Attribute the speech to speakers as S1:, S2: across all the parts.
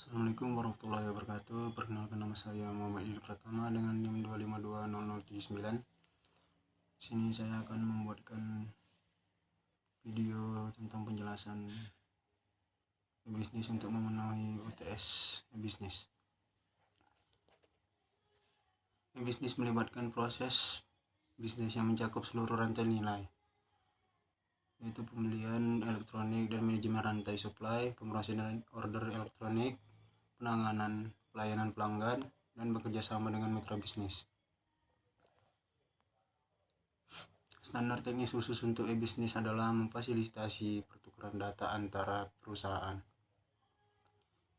S1: Assalamualaikum warahmatullahi wabarakatuh. Perkenalkan, nama saya Muhammad Idil Pratama dengan NIM 2520079. Sini saya akan membuatkan video tentang penjelasan e-bisnis untuk memenuhi UTS e-bisnis. E-bisnis melibatkan proses bisnis yang mencakup seluruh rantai nilai, yaitu pembelian elektronik dan manajemen rantai supply, pemrosesan order elektronik, penanganan pelayanan pelanggan, dan bekerja sama dengan mitra bisnis. Standar teknis khusus untuk e-bisnis adalah memfasilitasi pertukaran data antara perusahaan.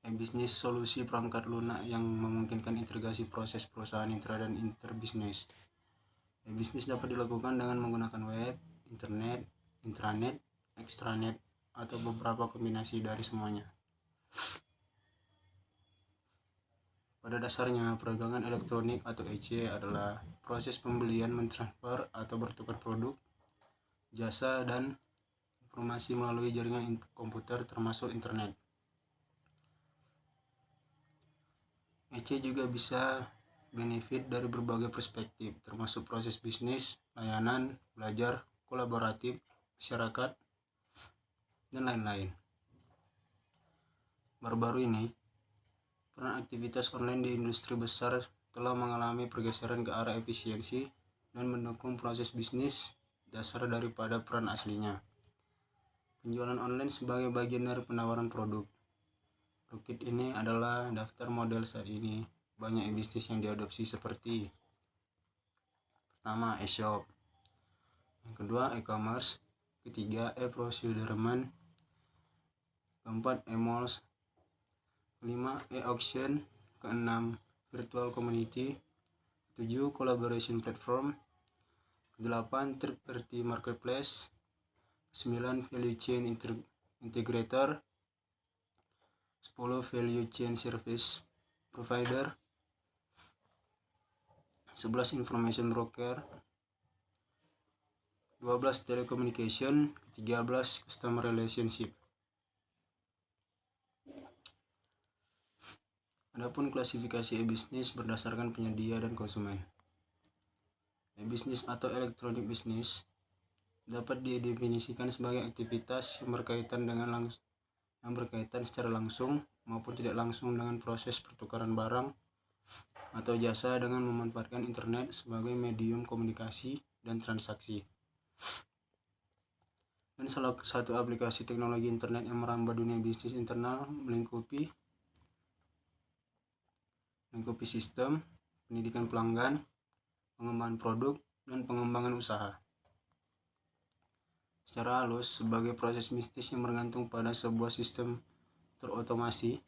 S1: E-bisnis solusi perangkat lunak yang memungkinkan integrasi proses perusahaan intra dan interbisnis. E-bisnis dapat dilakukan dengan menggunakan web, internet, intranet, extranet, atau beberapa kombinasi dari semuanya. Pada dasarnya, perdagangan elektronik atau EC adalah proses pembelian, mentransfer, atau bertukar produk, jasa, dan informasi melalui jaringan komputer termasuk internet. EC juga bisa benefit dari berbagai perspektif, termasuk proses bisnis, layanan, belajar, kolaboratif, masyarakat, dan lain-lain. Baru-baru ini, peran aktivitas online di industri besar telah mengalami pergeseran ke arah efisiensi dan mendukung proses bisnis dasar daripada peran aslinya. Penjualan online sebagai bagian dari penawaran produk. Rukit ini adalah daftar model saat ini. Banyak e-bisnis yang diadopsi seperti: pertama, e-shop. Yang kedua, e-commerce. Ketiga, e-procurement. Keempat, e-malls. Kelima, e-auction. Keenam, virtual community. Ketujuh, collaboration platform. Kedelapan, third party marketplace. Kesembilan, value chain integrator. 10, value chain service provider. 11, information broker. 12, telecommunication. 13, customer relationship. Adapun klasifikasi e-bisnis berdasarkan penyedia dan konsumen. E-bisnis atau electronic business dapat didefinisikan sebagai aktivitas yang berkaitan secara langsung maupun tidak langsung dengan proses pertukaran barang atau jasa dengan memanfaatkan internet sebagai medium komunikasi dan transaksi. Dan salah satu aplikasi teknologi internet yang merambah dunia bisnis internal melingkupi sistem, pendidikan pelanggan, pengembangan produk, dan pengembangan usaha. Secara halus, sebagai proses bisnis yang bergantung pada sebuah sistem terotomasi,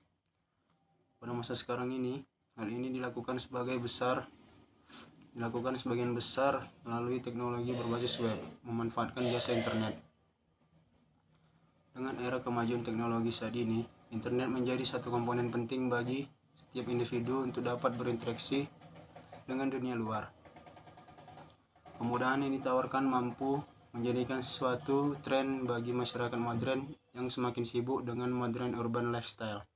S1: pada masa sekarang ini, hal ini dilakukan sebagian besar melalui teknologi berbasis web, memanfaatkan jasa internet. Dengan era kemajuan teknologi saat ini, internet menjadi satu komponen penting bagi setiap individu untuk dapat berinteraksi dengan dunia luar. Kemudahan yang ditawarkan mampu menjadikan suatu tren bagi masyarakat modern yang semakin sibuk dengan modern urban lifestyle.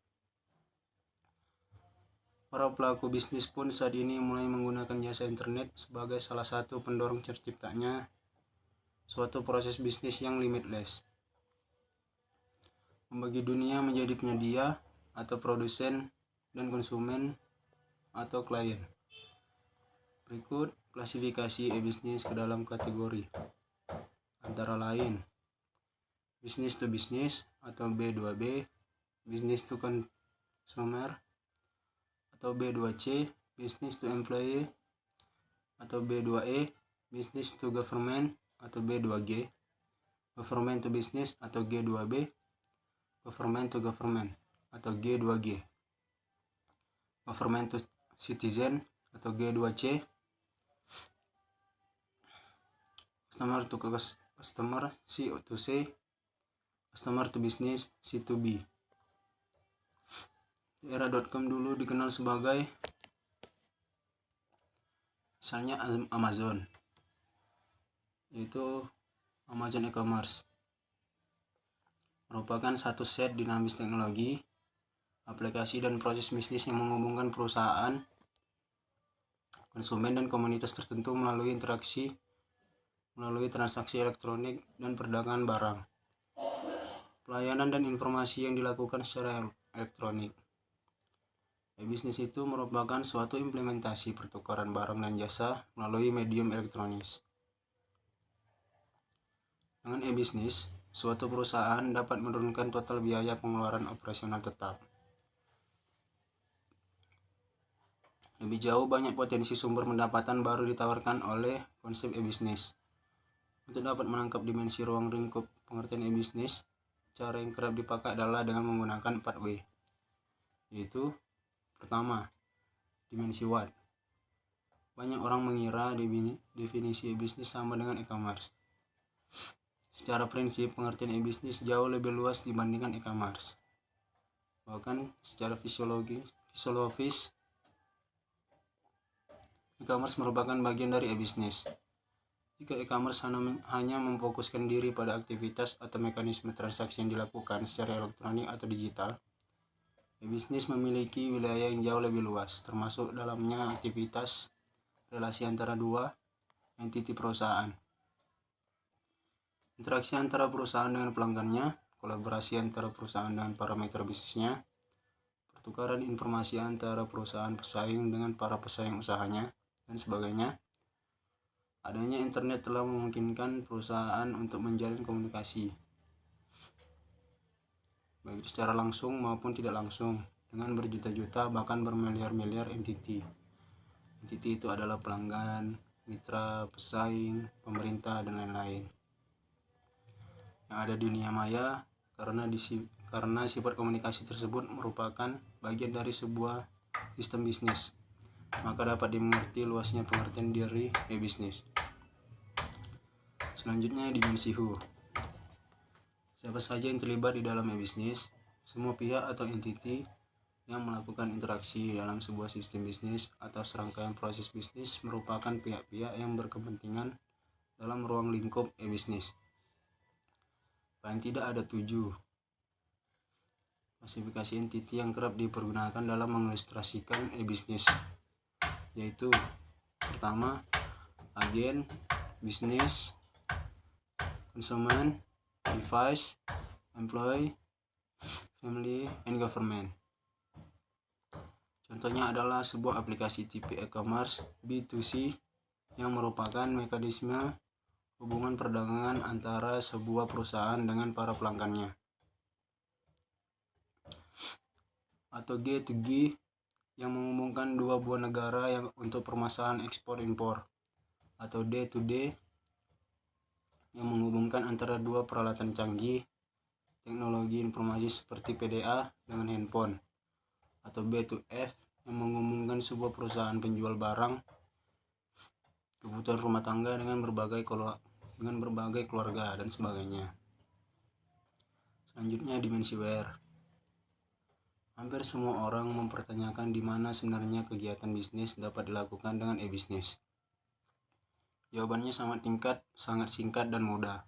S1: Para pelaku bisnis pun saat ini mulai menggunakan jasa internet sebagai salah satu pendorong terciptanya suatu proses bisnis yang limitless, membagi dunia menjadi penyedia atau produsen dan konsumen atau klien. Berikut klasifikasi e-bisnis ke dalam kategori, antara lain business to business atau B2B, business to consumer atau B2C, business to employee atau B2E, business to government atau B2G, government to business atau G2B, government to government atau G2G, government to citizen atau G2C, customer to customer C2C, customer to business C2B. Era.com dulu dikenal sebagai misalnya Amazon, yaitu Amazon e-commerce, merupakan satu set dinamis teknologi aplikasi dan proses bisnis yang menghubungkan perusahaan, konsumen, dan komunitas tertentu melalui transaksi elektronik dan perdagangan barang, pelayanan, dan informasi yang dilakukan secara elektronik. E-bisnis itu merupakan suatu implementasi pertukaran barang dan jasa melalui medium elektronis. Dengan e-bisnis, suatu perusahaan dapat menurunkan total biaya pengeluaran operasional tetap. Lebih jauh, banyak potensi sumber pendapatan baru ditawarkan oleh konsep e-bisnis. Untuk dapat menangkap dimensi ruang lingkup pengertian e-bisnis, cara yang kerap dipakai adalah dengan menggunakan 4W, yaitu pertama, dimensi what. Banyak orang mengira definisi e-bisnis sama dengan e-commerce. Secara prinsip, pengertian e-bisnis jauh lebih luas dibandingkan e-commerce. Bahkan secara fisiologis, e-commerce merupakan bagian dari e-bisnis. Jika e-commerce hanya memfokuskan diri pada aktivitas atau mekanisme transaksi yang dilakukan secara elektronik atau digital, e-bisnis memiliki wilayah yang jauh lebih luas, termasuk dalamnya aktivitas relasi antara dua entiti perusahaan, interaksi antara perusahaan dengan pelanggannya, kolaborasi antara perusahaan dengan parameter bisnisnya, pertukaran informasi antara perusahaan pesaing dengan para pesaing usahanya, dan sebagainya. Adanya internet telah memungkinkan perusahaan untuk menjalin komunikasi, baik secara langsung maupun tidak langsung, dengan berjuta-juta bahkan bermiliar-miliar entiti. Entiti itu adalah pelanggan, mitra, pesaing, pemerintah, dan lain-lain yang ada di dunia maya, karena sifat komunikasi tersebut merupakan bagian dari sebuah sistem bisnis, maka dapat dimengerti luasnya pengertian dari e-bisnis. Selanjutnya, dimensi who. Siapa saja yang terlibat di dalam e-bisnis? Semua pihak atau entiti yang melakukan interaksi dalam sebuah sistem bisnis atau serangkaian proses bisnis merupakan pihak-pihak yang berkepentingan dalam ruang lingkup e-bisnis. Paling tidak ada 7 klasifikasi entiti yang kerap dipergunakan dalam mengilustrasikan e-bisnis, yaitu pertama, agen, bisnis, konsumen, device, employee, family, and government. Contohnya adalah sebuah aplikasi tipe e-commerce B2C yang merupakan mekanisme hubungan perdagangan antara sebuah perusahaan dengan para pelanggannya. Atau G2G yang menghubungkan dua buah negara yang untuk permasalahan ekspor-impor. Atau D2D yang menghubungkan antara dua peralatan canggih teknologi informasi seperti PDA dengan handphone. Atau B2F yang menghubungkan sebuah perusahaan penjual barang kebutuhan rumah tangga dengan berbagai keluarga dan sebagainya. Selanjutnya, dimensi where. Hampir semua orang mempertanyakan di mana sebenarnya kegiatan bisnis dapat dilakukan dengan e-bisnis. Jawabannya sangat singkat dan mudah.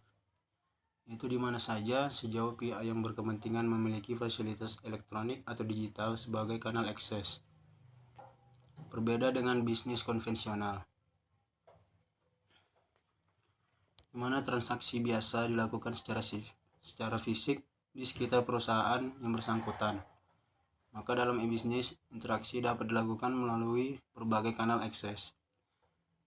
S1: Itu di mana saja sejauh pihak yang berkepentingan memiliki fasilitas elektronik atau digital sebagai kanal akses. Berbeda dengan bisnis konvensional, di mana transaksi biasa dilakukan secara fisik di sekitar perusahaan yang bersangkutan. Maka dalam e-bisnis, interaksi dapat dilakukan melalui berbagai kanal akses.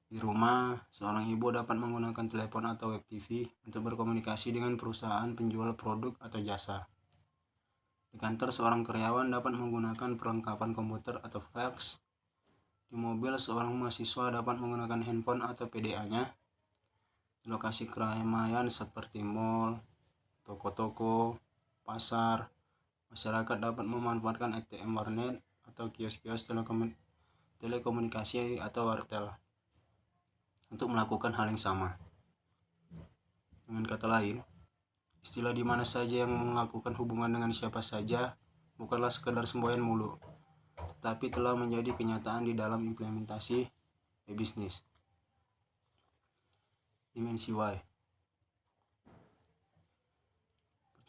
S1: Di rumah, seorang ibu dapat menggunakan telepon atau web TV untuk berkomunikasi dengan perusahaan penjual produk atau jasa. Di kantor, seorang karyawan dapat menggunakan perlengkapan komputer atau fax. Di mobil, seorang mahasiswa dapat menggunakan handphone atau PDA-nya. Di lokasi keramaian seperti mal, toko-toko, pasar, masyarakat dapat memanfaatkan ATM warnet atau kios-kios telekomunikasi atau wartel untuk melakukan hal yang sama. Dengan kata lain, istilah di mana saja yang melakukan hubungan dengan siapa saja bukanlah sekedar semboyan mulut, tetapi telah menjadi kenyataan di dalam implementasi e-bisnis. Dimensi why.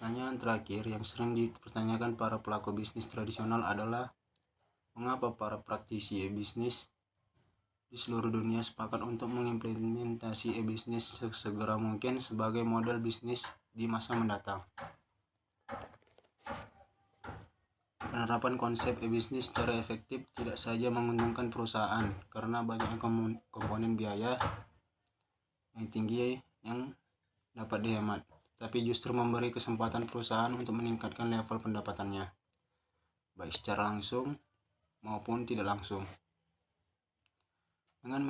S1: Pertanyaan terakhir yang sering dipertanyakan para pelaku bisnis tradisional adalah mengapa para praktisi e-bisnis di seluruh dunia sepakat untuk mengimplementasi e-bisnis sesegera mungkin sebagai model bisnis di masa mendatang. Penerapan konsep e-bisnis secara efektif tidak saja menguntungkan perusahaan karena banyak komponen biaya yang tinggi yang dapat dihemat, tapi justru memberi kesempatan perusahaan untuk meningkatkan level pendapatannya, baik secara langsung maupun tidak langsung. Dengan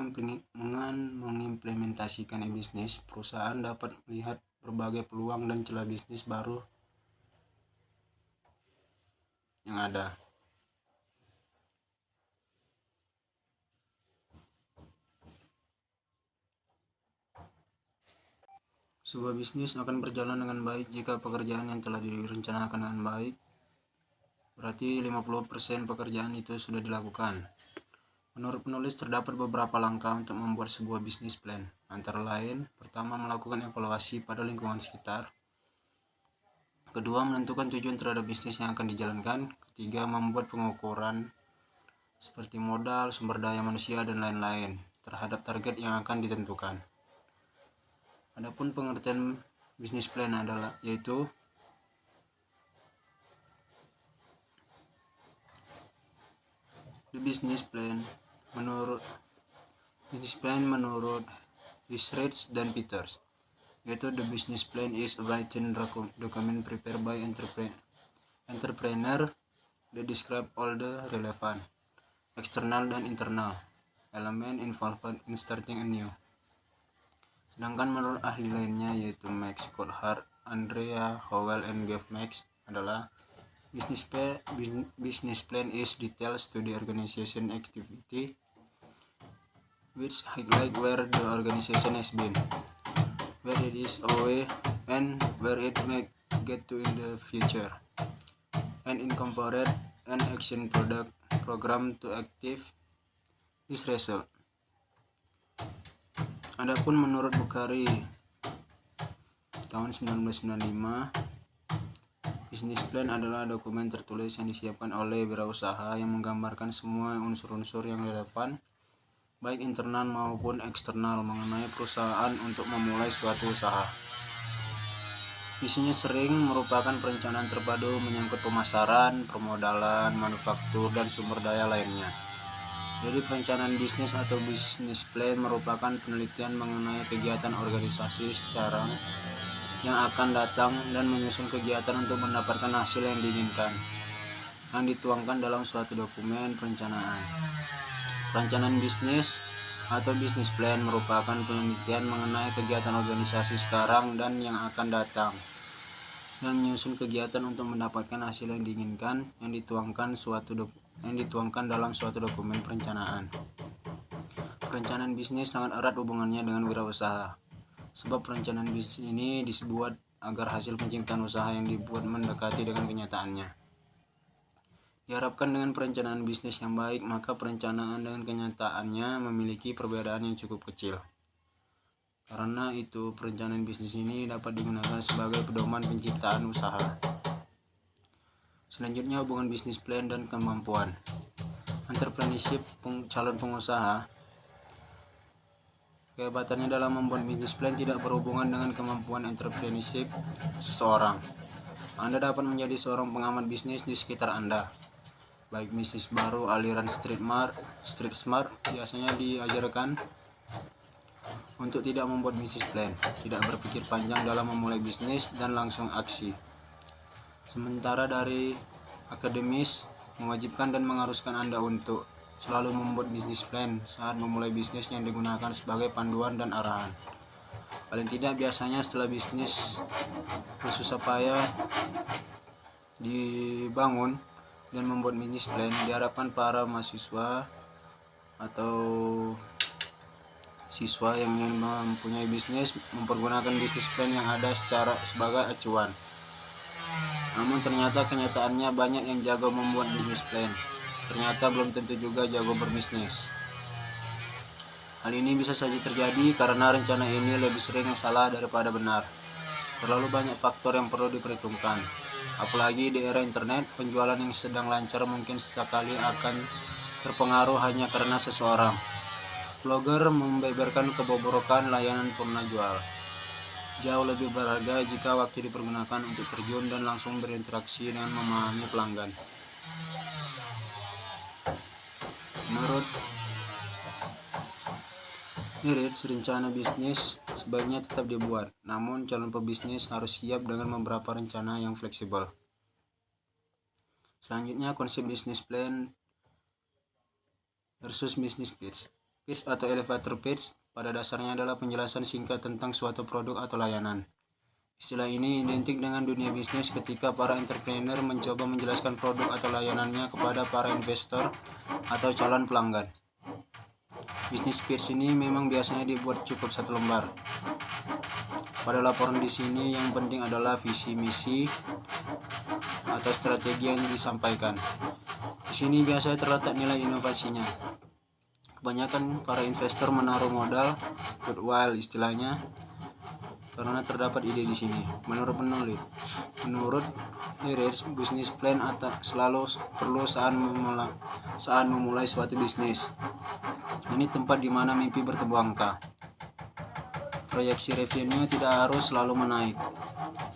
S1: mengimplementasikan e-bisnis, perusahaan dapat melihat berbagai peluang dan celah bisnis baru yang ada. Sebuah bisnis akan berjalan dengan baik jika pekerjaan yang telah direncanakan dengan baik, berarti 50% pekerjaan itu sudah dilakukan. Menurut penulis, terdapat beberapa langkah untuk membuat sebuah bisnis plan. Antara lain, pertama, melakukan evaluasi pada lingkungan sekitar. Kedua, menentukan tujuan terhadap bisnis yang akan dijalankan. Ketiga, membuat pengukuran seperti modal, sumber daya manusia, dan lain-lain terhadap target yang akan ditentukan. Adapun pengertian bisnis plan adalah yaitu the business plan menurut Research dan Peters, yaitu the business plan is a written document prepared by entrepreneur that describe all the relevant external dan internal element involved in starting a new. Sedangkan menurut ahli lainnya yaitu Max Coulthard, Andrea Howell, and Jeff Max adalah business plan is details to the organization activity which highlight where the organization has been, where it is away, and where it may get to in the future, and incorporate an action program to achieve this result. Adapun menurut Bukhari tahun 1995, business plan adalah dokumen tertulis yang disiapkan oleh wirausaha yang menggambarkan semua unsur-unsur yang relevan, baik internal maupun eksternal, mengenai perusahaan untuk memulai suatu usaha. Isinya sering merupakan perencanaan terpadu menyangkut pemasaran, permodalan, manufaktur, dan sumber daya lainnya. Jadi perencanaan bisnis atau business plan merupakan penelitian mengenai kegiatan organisasi secara yang akan datang dan menyusun kegiatan untuk mendapatkan hasil yang diinginkan, yang dituangkan dalam suatu dokumen perencanaan. Perencanaan bisnis atau business plan merupakan penelitian mengenai kegiatan organisasi sekarang dan yang akan datang, dan menyusun kegiatan untuk mendapatkan hasil yang diinginkan, yang dituangkan dalam suatu dokumen perencanaan. Perencanaan bisnis sangat erat hubungannya dengan wirausaha, sebab perencanaan bisnis ini dibuat agar hasil penciptaan usaha yang dibuat mendekati dengan kenyataannya. Diharapkan dengan perencanaan bisnis yang baik, maka perencanaan dengan kenyataannya memiliki perbedaan yang cukup kecil. Karena itu, perencanaan bisnis ini dapat digunakan sebagai pedoman penciptaan usaha. Selanjutnya, hubungan bisnis plan dan kemampuan. Entrepreneurship calon pengusaha. Kehebatannya dalam membuat bisnis plan tidak berhubungan dengan kemampuan entrepreneurship seseorang. Anda dapat menjadi seorang pengamat bisnis di sekitar Anda. Baik bisnis baru aliran street smart biasanya diajarkan untuk tidak membuat bisnis plan, tidak berpikir panjang dalam memulai bisnis, dan langsung aksi. Sementara dari akademis mewajibkan dan mengharuskan Anda untuk selalu membuat bisnis plan saat memulai bisnis yang digunakan sebagai panduan dan arahan. Paling tidak biasanya setelah bisnis bersusah payah dibangun dan membuat bisnis plan, diharapkan para mahasiswa atau siswa yang ingin mempunyai bisnis mempergunakan bisnis plan yang ada sebagai acuan. Namun ternyata kenyataannya banyak yang jago membuat bisnis plan, ternyata belum tentu juga jago berbisnis. Hal ini bisa saja terjadi karena rencana ini lebih sering yang salah daripada benar. Terlalu banyak faktor yang perlu diperhitungkan. Apalagi di era internet, penjualan yang sedang lancar mungkin sekali akan terpengaruh hanya karena seseorang blogger membeberkan kebobrokan layanan purna jual. Jauh lebih berharga jika waktu dipergunakan untuk terjun dan langsung berinteraksi dengan memahami pelanggan. Menurut Nirits, rencana bisnis sebaiknya tetap dibuat, namun calon pebisnis harus siap dengan beberapa rencana yang fleksibel. Selanjutnya, konsep bisnis plan versus bisnis pitch. Pitch atau elevator pitch pada dasarnya adalah penjelasan singkat tentang suatu produk atau layanan. Istilah ini identik dengan dunia bisnis ketika para entrepreneur mencoba menjelaskan produk atau layanannya kepada para investor atau calon pelanggan. Bisnis pitch ini memang biasanya dibuat cukup satu lembar. Pada laporan di sini yang penting adalah visi misi atau strategi yang disampaikan. Di sini biasanya terletak nilai inovasinya. Kebanyakan para investor menaruh modal goodwill istilahnya karena terdapat ide di sini. Menurut Nirits, bisnis plan atau selalu perlu saat memulai suatu bisnis. Ini tempat di mana mimpi bertemu angka. Proyeksi revenue tidak harus selalu menaik,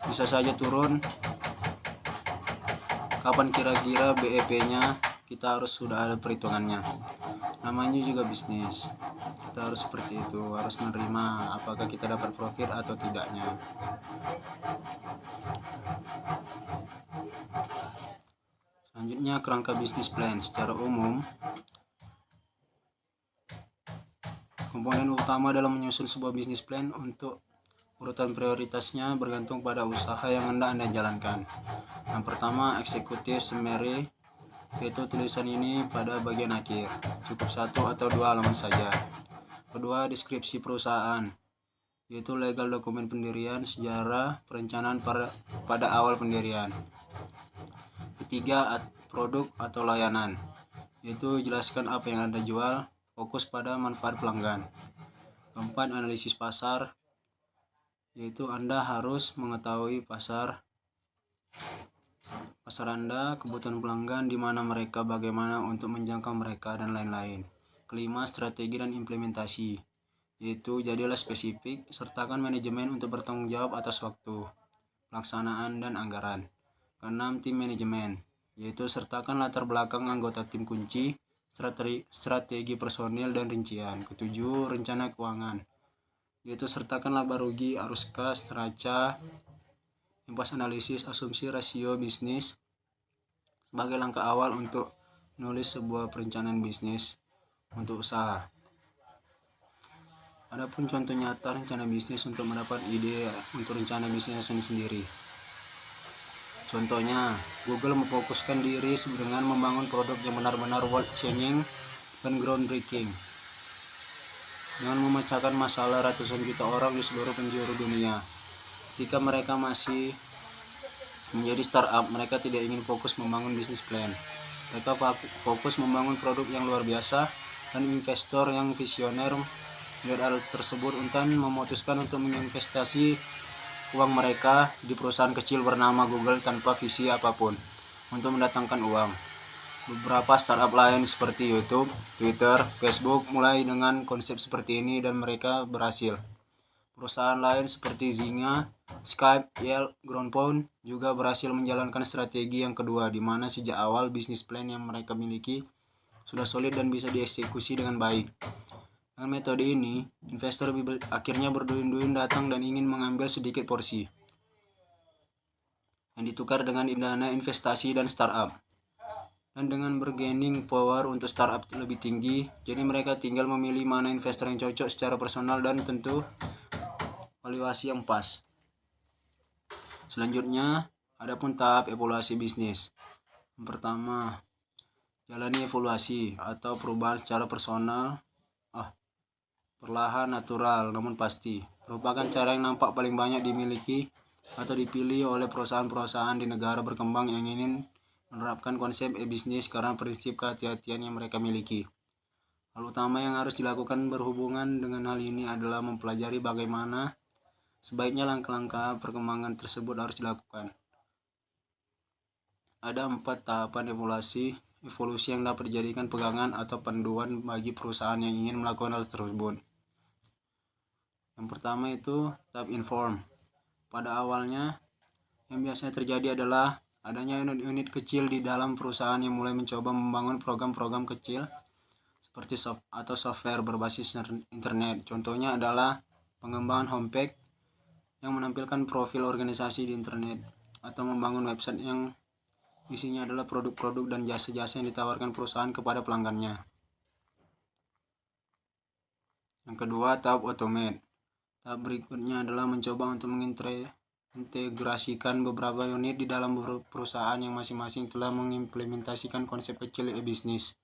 S1: bisa saja turun. Kapan kira-kira BEP-nya, kita harus sudah ada perhitungannya. Namanya juga bisnis, kita harus seperti itu, harus menerima apakah kita dapat profit atau tidaknya. Selanjutnya, kerangka bisnis plan. Secara umum, komponen utama dalam menyusun sebuah bisnis plan untuk urutan prioritasnya bergantung pada usaha yang hendak Anda jalankan. Yang pertama, executive summary, yaitu tulisan ini pada bagian akhir. Cukup 1 atau 2 halaman saja. Kedua, deskripsi perusahaan, yaitu legal dokumen pendirian, sejarah, perencanaan pada awal pendirian. Ketiga, produk atau layanan, yaitu jelaskan apa yang Anda jual, fokus pada manfaat pelanggan. Keempat, analisis pasar, yaitu Anda harus mengetahui pasar Anda, kebutuhan pelanggan, di mana mereka, bagaimana untuk menjangkau mereka, dan lain-lain. Kelima, strategi dan implementasi, yaitu jadilah spesifik, sertakan manajemen untuk bertanggung jawab atas waktu, pelaksanaan, dan anggaran. Keenam, tim manajemen, yaitu sertakan latar belakang anggota tim kunci, strategi personil, dan rincian. Ketujuh, rencana keuangan, yaitu sertakan laba rugi, arus kas, neraca, impas analisis, asumsi rasio bisnis sebagai langkah awal untuk menulis sebuah perencanaan bisnis untuk usaha. Adapun contoh nyata rencana bisnis untuk mendapat ide untuk rencana bisnis sendiri. Contohnya, Google memfokuskan diri dengan membangun produk yang benar-benar world-changing dan groundbreaking, dengan memecahkan masalah ratusan juta orang di seluruh penjuru dunia. Ketika mereka masih menjadi startup, mereka tidak ingin fokus membangun bisnis plan. Mereka fokus membangun produk yang luar biasa, dan investor yang visioner melihat hal tersebut dan memutuskan untuk menginvestasi uang mereka di perusahaan kecil bernama Google tanpa visi apapun untuk mendatangkan uang. Beberapa startup lain seperti YouTube, Twitter, Facebook mulai dengan konsep seperti ini dan mereka berhasil. Perusahaan lain seperti Zynga, Skype, Yelp, Groupon juga berhasil menjalankan strategi yang kedua, di mana sejak awal bisnis plan yang mereka miliki sudah solid dan bisa dieksekusi dengan baik. Dengan metode ini, investor akhirnya berduyun-duyun datang dan ingin mengambil sedikit porsi yang ditukar dengan dana investasi dan startup. Dan dengan bargaining power untuk startup lebih tinggi, jadi mereka tinggal memilih mana investor yang cocok secara personal dan tentu valuasi yang pas. Selanjutnya, adapun tahap evaluasi bisnis. Yang pertama, jalani evaluasi atau perubahan secara personal, perlahan, natural, namun pasti. Merupakan cara yang nampak paling banyak dimiliki atau dipilih oleh perusahaan-perusahaan di negara berkembang yang ingin menerapkan konsep e-bisnis karena prinsip kehati-hatian yang mereka miliki. Hal utama yang harus dilakukan berhubungan dengan hal ini adalah mempelajari bagaimana Sebaiknya langkah-langkah perkembangan tersebut harus dilakukan. Ada 4 tahapan evolusi yang dapat dijadikan pegangan atau panduan bagi perusahaan yang ingin melakukan hal tersebut. Yang pertama itu tahap inform. Pada awalnya, yang biasanya terjadi adalah adanya unit-unit kecil di dalam perusahaan yang mulai mencoba membangun program-program kecil seperti software berbasis internet. Contohnya adalah pengembangan homepage yang menampilkan profil organisasi di internet, atau membangun website yang isinya adalah produk-produk dan jasa-jasa yang ditawarkan perusahaan kepada pelanggannya. Yang kedua, tahap automate. Tahap berikutnya adalah mencoba untuk mengintegrasikan beberapa unit di dalam perusahaan yang masing-masing telah mengimplementasikan konsep kecil e-bisnis.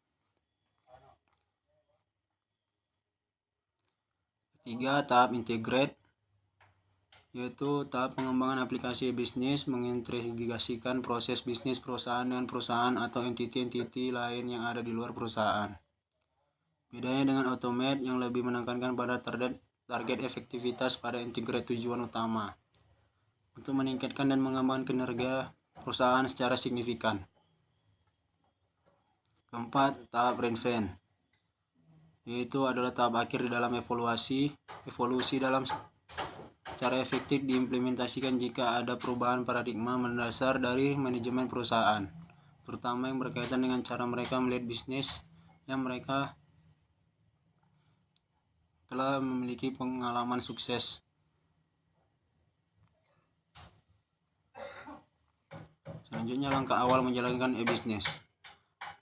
S1: Ketiga, tahap integrate, yaitu tahap pengembangan aplikasi bisnis, mengintegrasikan proses bisnis perusahaan dengan perusahaan atau entiti-entiti lain yang ada di luar perusahaan. Bedanya dengan automate yang lebih menekankan pada target efektivitas pada integrate tujuan utama untuk meningkatkan dan mengembangkan kinerja perusahaan secara signifikan. Keempat, tahap reinvent, yaitu adalah tahap akhir di dalam evolusi dalam cara efektif diimplementasikan jika ada perubahan paradigma mendasar dari manajemen perusahaan, terutama yang berkaitan dengan cara mereka melihat bisnis yang mereka telah memiliki pengalaman sukses. Selanjutnya, langkah awal menjalankan e-bisnis.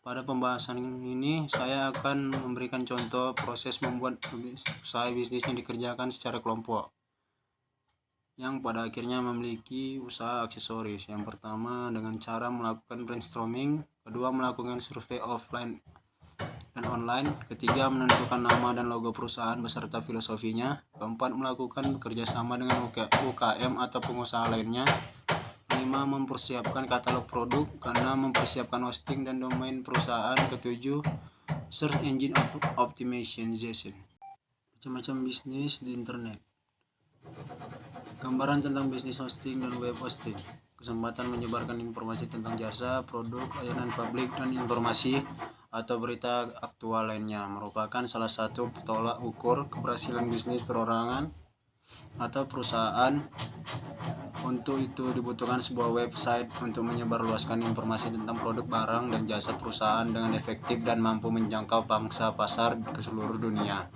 S1: Pada pembahasan ini, saya akan memberikan contoh proses membuat usaha bisnis yang dikerjakan secara kelompok, yang pada akhirnya memiliki usaha aksesoris. Yang pertama, dengan cara melakukan brainstorming. Kedua, melakukan survei offline dan online. Ketiga, menentukan nama dan logo perusahaan beserta filosofinya. Keempat, melakukan kerjasama dengan UKM atau pengusaha lainnya. Kelima, mempersiapkan katalog produk karena mempersiapkan hosting dan domain perusahaan. Ketujuh, search engine optimization. Macam-macam bisnis di internet. Gambaran tentang bisnis hosting dan web hosting. Kesempatan menyebarkan informasi tentang jasa, produk, layanan publik, dan informasi atau berita aktual lainnya merupakan salah satu tolak ukur keberhasilan bisnis perorangan atau perusahaan. Untuk itu dibutuhkan sebuah website untuk menyebarluaskan informasi tentang produk, barang, dan jasa perusahaan dengan efektif dan mampu menjangkau pangsa pasar ke seluruh dunia.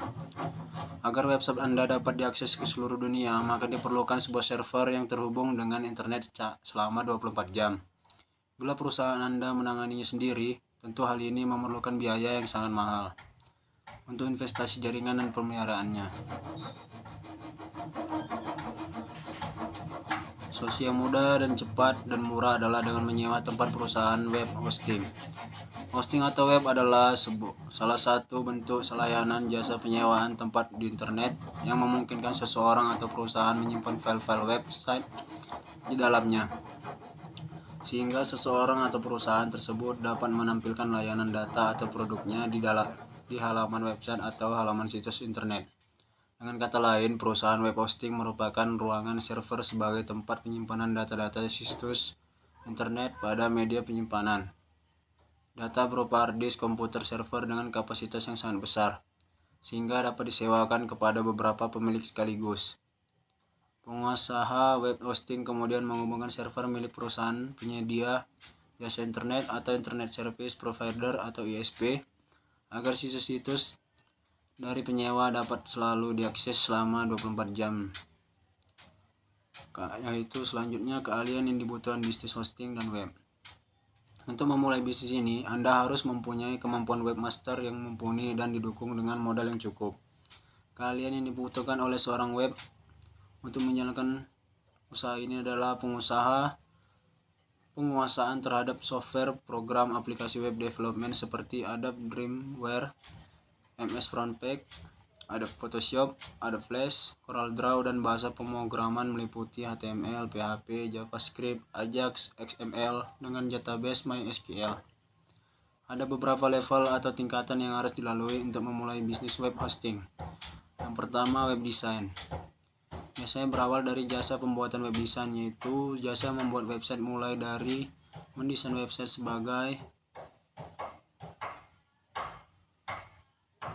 S1: Agar website Anda dapat diakses ke seluruh dunia, maka diperlukan sebuah server yang terhubung dengan internet selama 24 jam. Bila perusahaan Anda menanganinya sendiri, tentu hal ini memerlukan biaya yang sangat mahal untuk investasi jaringan dan pemeliharaannya. Solusi yang mudah dan cepat dan murah adalah dengan menyewa tempat perusahaan web hosting. Hosting atau web adalah salah satu bentuk layanan jasa penyewaan tempat di internet yang memungkinkan seseorang atau perusahaan menyimpan file-file website di dalamnya, sehingga seseorang atau perusahaan tersebut dapat menampilkan layanan data atau produknya di halaman website atau halaman situs internet. Dengan kata lain, perusahaan web hosting merupakan ruangan server sebagai tempat penyimpanan data-data situs internet pada media penyimpanan data berupa hard disk komputer server dengan kapasitas yang sangat besar, sehingga dapat disewakan kepada beberapa pemilik sekaligus. Pengusaha web hosting kemudian menghubungkan server milik perusahaan penyedia jasa internet atau Internet Service Provider atau ISP agar situs-situs dari penyewa dapat selalu diakses selama 24 jam. Yaitu selanjutnya keahlian yang dibutuhkan bisnis hosting dan web. Untuk memulai bisnis ini, Anda harus mempunyai kemampuan webmaster yang mumpuni dan didukung dengan modal yang cukup. Keahlian yang dibutuhkan oleh seorang web untuk menjalankan usaha ini adalah penguasaan terhadap software program aplikasi web development seperti Adobe Dreamweaver, MS Frontpage, Adobe Photoshop, Adobe Flash, CorelDRAW, dan bahasa pemrograman meliputi HTML, PHP, JavaScript, Ajax, XML dengan database MySQL. Ada beberapa level atau tingkatan yang harus dilalui untuk memulai bisnis web hosting. Yang pertama, web design. biasanya berawal dari jasa pembuatan web design, yaitu jasa membuat website mulai dari mendesain website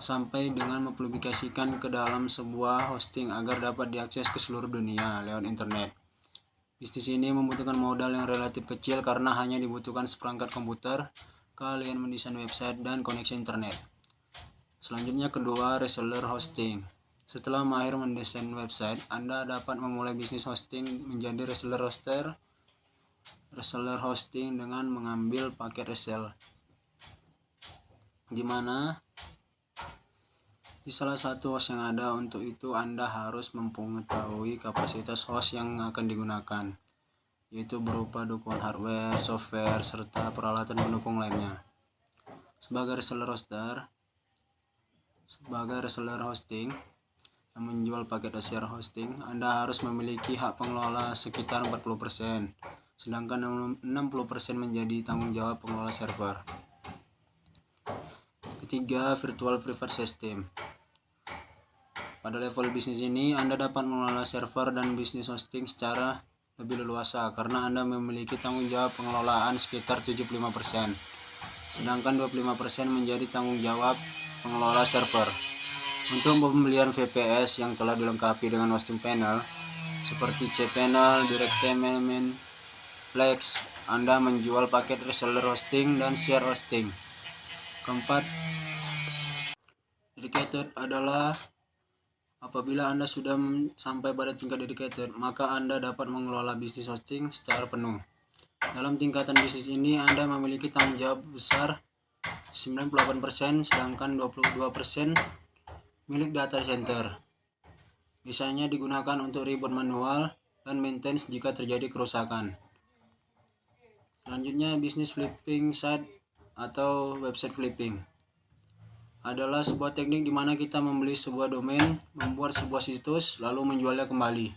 S1: sampai dengan mempublikasikan ke dalam sebuah hosting agar dapat diakses ke seluruh dunia lewat internet. Bisnis ini membutuhkan modal yang relatif kecil karena hanya dibutuhkan seperangkat komputer, keahlian mendesain website, dan koneksi internet. Selanjutnya kedua, reseller hosting. Setelah mahir mendesain website, Anda dapat memulai bisnis hosting menjadi reseller hosting dengan mengambil paket resell, di mana di salah satu host yang ada. Untuk itu Anda harus mengetahui kapasitas host yang akan digunakan, yaitu berupa dukungan hardware, software, serta peralatan pendukung lainnya. Sebagai reseller hosting yang menjual paket resell hosting, Anda harus memiliki hak pengelola sekitar 40%, sedangkan 60% menjadi tanggung jawab pengelola server. Ketiga, virtual private system. Pada level bisnis ini, Anda dapat mengelola server dan bisnis hosting secara lebih leluasa karena Anda memiliki tanggung jawab pengelolaan sekitar 75%, sedangkan 25% menjadi tanggung jawab pengelola server. Untuk pembelian VPS yang telah dilengkapi dengan hosting panel seperti cPanel, DirectMain, Plex, Anda menjual paket reseller hosting dan share hosting. Keempat, dedicated adalah apabila Anda sudah sampai pada tingkat dedicated, maka Anda dapat mengelola bisnis hosting secara penuh. Dalam tingkatan bisnis ini, Anda memiliki tanggung jawab besar 98%, sedangkan 22% milik data center. Biasanya digunakan untuk reboot manual dan maintenance jika terjadi kerusakan. Selanjutnya, bisnis flipping site atau website flipping adalah sebuah teknik di mana kita membeli sebuah domain, membuat sebuah situs, lalu menjualnya kembali.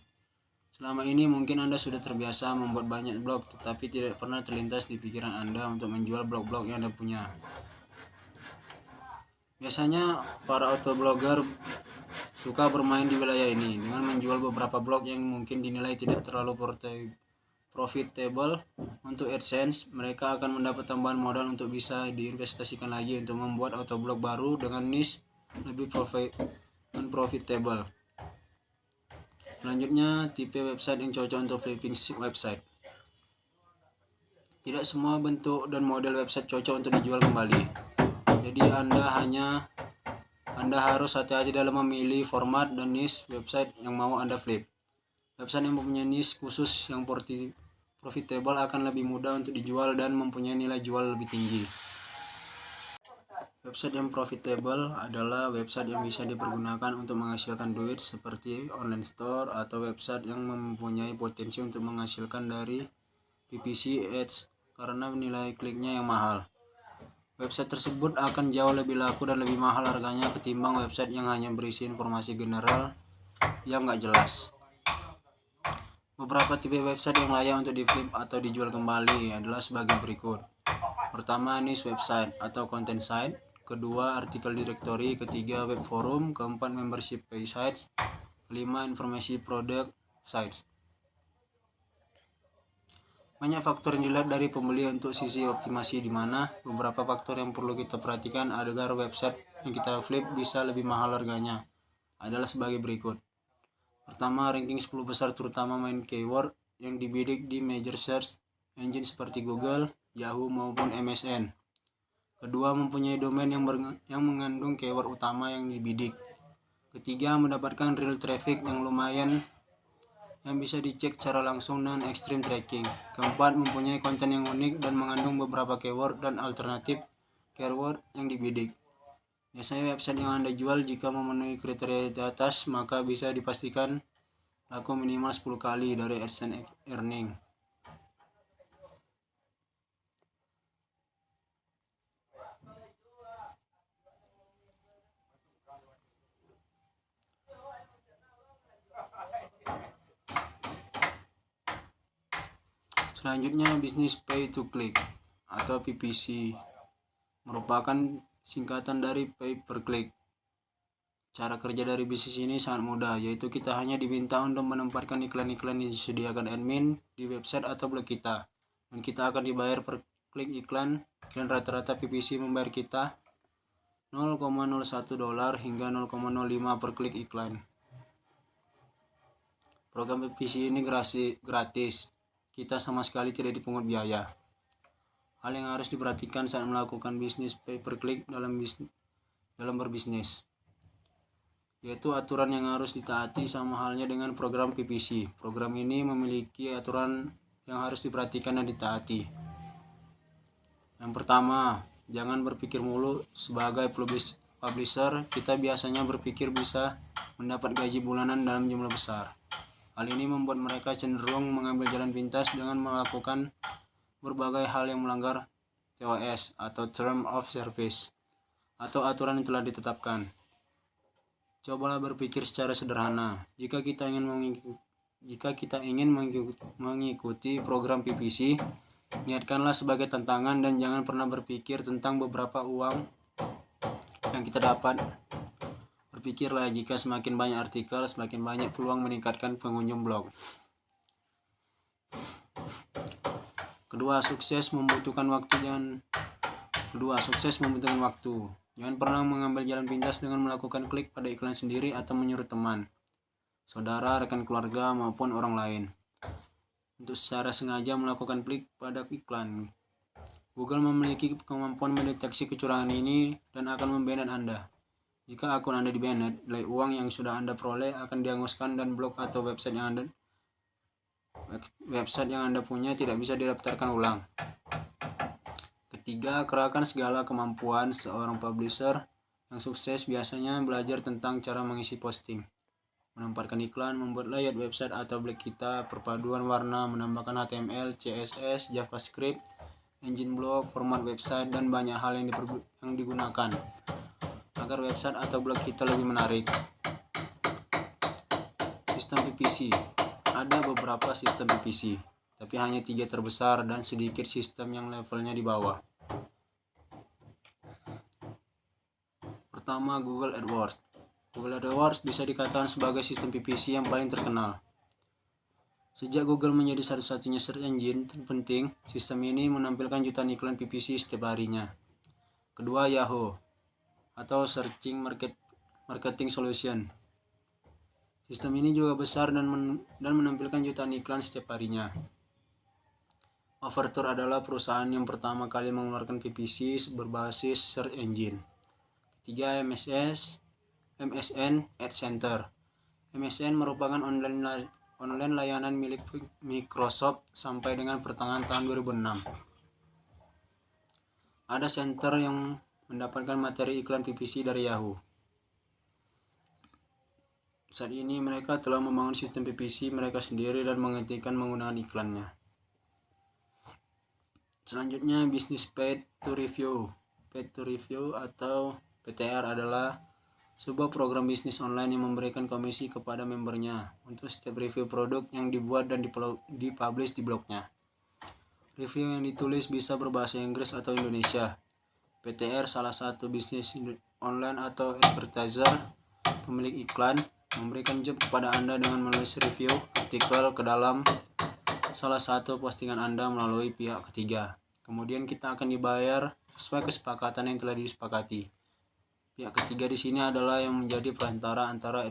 S1: Selama ini mungkin Anda sudah terbiasa membuat banyak blog, tetapi tidak pernah terlintas di pikiran Anda untuk menjual blog-blog yang Anda punya. Biasanya para autoblogger suka bermain di wilayah ini dengan menjual beberapa blog yang mungkin dinilai tidak terlalu profitable untuk AdSense. Mereka akan mendapat tambahan modal untuk bisa diinvestasikan lagi untuk membuat autoblog baru dengan niche lebih profitable. Selanjutnya, tipe website yang cocok untuk flipping website. Tidak semua bentuk dan model website cocok untuk dijual kembali. Jadi Anda harus hati-hati dalam memilih format dan niche website yang mau Anda flip. Website yang mempunyai niche khusus yang profitable akan lebih mudah untuk dijual dan mempunyai nilai jual lebih tinggi. Website yang profitable adalah website yang bisa dipergunakan untuk menghasilkan duit seperti online store atau website yang mempunyai potensi untuk menghasilkan dari PPC ads karena nilai kliknya yang mahal. Website tersebut akan jauh lebih laku dan lebih mahal harganya ketimbang website yang hanya berisi informasi general yang nggak jelas. Beberapa tipe website yang layak untuk di-flip atau dijual kembali adalah sebagai berikut. Pertama, niche website atau content site. Kedua, artikel directory. Ketiga, web forum. Keempat, membership page sites. Kelima, informasi product sites. Banyak faktor yang dilihat dari pembeli untuk sisi optimasi, di mana beberapa faktor yang perlu kita perhatikan agar website yang kita flip bisa lebih mahal harganya adalah sebagai berikut. Pertama, ranking 10 besar terutama main keyword yang dibidik di major search engine seperti Google, Yahoo maupun MSN. Kedua, mempunyai domain yang mengandung keyword utama yang dibidik. Ketiga, mendapatkan real traffic yang lumayan yang bisa dicek secara langsung dan extreme tracking. Keempat, mempunyai konten yang unik dan mengandung beberapa keyword dan alternatif keyword yang dibidik. Biasanya website yang Anda jual jika memenuhi kriteria di atas, maka bisa dipastikan laku minimal 10 kali dari AdSense earning. Selanjutnya, bisnis pay to click atau PPC merupakan singkatan dari pay per click. Cara kerja dari bisnis ini sangat mudah, yaitu kita hanya diminta untuk menempatkan iklan-iklan yang disediakan admin di website atau blog kita. Dan kita akan dibayar per klik iklan, dan rata-rata PPC membayar kita $0,01 hingga $0,05 per klik iklan. Program PPC ini gratis. Kita sama sekali tidak dipungut biaya. Hal yang harus diperhatikan saat melakukan bisnis pay per click dalam berbisnis, yaitu aturan yang harus ditaati sama halnya dengan program PPC. Program ini memiliki aturan yang harus diperhatikan dan ditaati. Yang pertama, jangan berpikir mulu. Sebagai publisher, kita biasanya berpikir bisa mendapat gaji bulanan dalam jumlah besar. Hal ini membuat mereka cenderung mengambil jalan pintas dengan melakukan berbagai hal yang melanggar TOS atau Term of Service atau aturan yang telah ditetapkan. Cobalah berpikir secara sederhana. Jika kita ingin mengikuti program PPC, niatkanlah sebagai tantangan dan jangan pernah berpikir tentang beberapa uang yang kita dapat. Berpikirlah, jika semakin banyak artikel, semakin banyak peluang meningkatkan pengunjung blog. Kedua, sukses membutuhkan waktu. Jangan pernah mengambil jalan pintas dengan melakukan klik pada iklan sendiri atau menyuruh teman, saudara, rekan keluarga, maupun orang lain untuk secara sengaja melakukan klik pada iklan. Google memiliki kemampuan mendeteksi kecurangan ini dan akan membanned Anda. Jika akun Anda dibanned, nilai uang yang sudah Anda peroleh akan dihanguskan dan blog atau website yang Anda punya tidak bisa didaftarkan ulang. Ketiga, kerahkan segala kemampuan. Seorang publisher yang sukses biasanya belajar tentang cara mengisi posting, menempatkan iklan, membuat layout website atau blog kita, perpaduan warna, menambahkan HTML, CSS, JavaScript, engine blog, format website, dan banyak hal yang digunakan agar website atau blog kita lebih menarik. Sistem PPC. Ada beberapa sistem PPC, tapi hanya 3 terbesar dan sedikit sistem yang levelnya di bawah. Pertama, Google AdWords. Google AdWords bisa dikatakan sebagai sistem PPC yang paling terkenal. Sejak Google menjadi satu-satunya search engine terpenting, sistem ini menampilkan jutaan iklan PPC setiap harinya. Kedua, Yahoo atau Searching Marketing Solution. Sistem ini juga besar dan menampilkan jutaan iklan setiap harinya. Overture adalah perusahaan yang pertama kali mengeluarkan PPC berbasis search engine. Ketiga, MSN Ad Center. MSN merupakan online layanan milik Microsoft sampai dengan pertengahan tahun 2006. Ada center yang mendapatkan materi iklan PPC dari Yahoo. Saat ini mereka telah membangun sistem PPC mereka sendiri dan menghentikan menggunakan iklannya. Selanjutnya, bisnis paid to review. Paid to review atau PTR adalah sebuah program bisnis online yang memberikan komisi kepada membernya untuk setiap review produk yang dibuat dan dipublish di blognya. Review yang ditulis bisa berbahasa Inggris atau Indonesia. PTR salah satu bisnis online atau advertiser pemilik iklan memberikan job kepada Anda dengan menulis review artikel ke dalam salah satu postingan Anda melalui pihak ketiga. Kemudian kita akan dibayar sesuai kesepakatan yang telah disepakati. Pihak ketiga di sini adalah yang menjadi perantara antara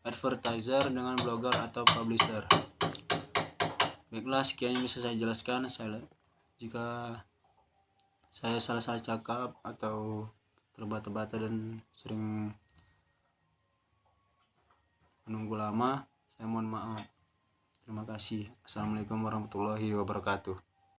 S1: advertiser dengan blogger atau publisher. Baiklah, sekian yang bisa saya jelaskan. Jika saya salah cakap atau terbata-bata dan sering menunggu lama, saya mohon maaf. Terima kasih. Assalamualaikum warahmatullahi wabarakatuh.